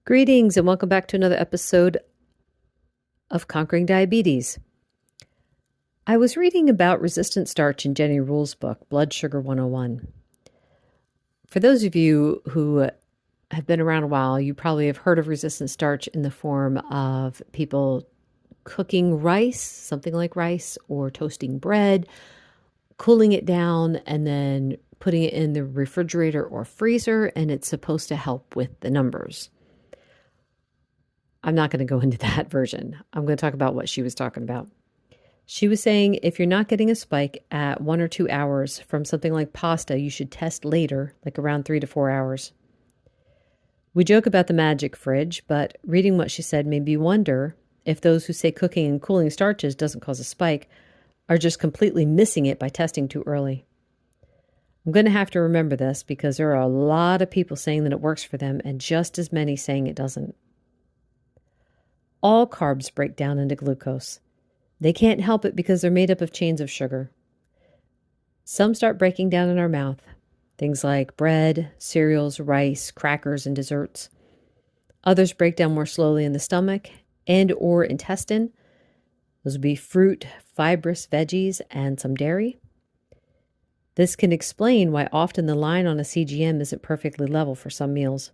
Greetings and welcome back to another episode of Conquering Diabetes. I was reading about resistant starch in Jenny Rule's book, Blood Sugar 101. For those of you who have been around a while, you probably have heard of resistant starch in the form of people cooking rice, something like rice, or toasting bread, cooling it down, and then putting it in the refrigerator or freezer, and it's supposed to help with the numbers. I'm not going to go into that version. I'm going to talk about what she was talking about. She was saying if you're not getting a spike at 1 or 2 hours from something like pasta, you should test later, like around 3 to 4 hours. We joke about the magic fridge, but reading what she said made me wonder if those who say cooking and cooling starches doesn't cause a spike are just completely missing it by testing too early. I'm going to have to remember this because there are a lot of people saying that it works for them and just as many saying it doesn't. All carbs break down into glucose. They can't help it because they're made up of chains of sugar. Some start breaking down in our mouth, things like bread, cereals, rice, crackers, and desserts. Others break down more slowly in the stomach and or intestine. Those would be fruit, fibrous veggies, and some dairy. This can explain why often the line on a CGM isn't perfectly level for some meals.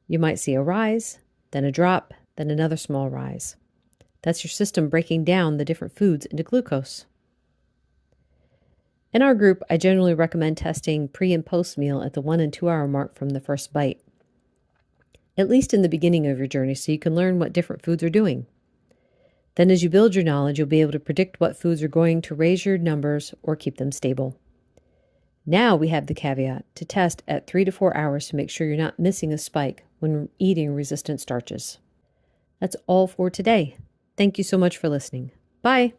You might see a rise, then a drop, then another small rise. That's your system breaking down the different foods into glucose. In our group, I generally recommend testing pre and post meal at the 1 and 2 hour mark from the first bite, at least in the beginning of your journey, so you can learn what different foods are doing. Then as you build your knowledge, you'll be able to predict what foods are going to raise your numbers or keep them stable. Now we have the caveat to test at 3 to 4 hours to make sure you're not missing a spike when eating resistant starches. That's all for today. Thank you so much for listening. Bye.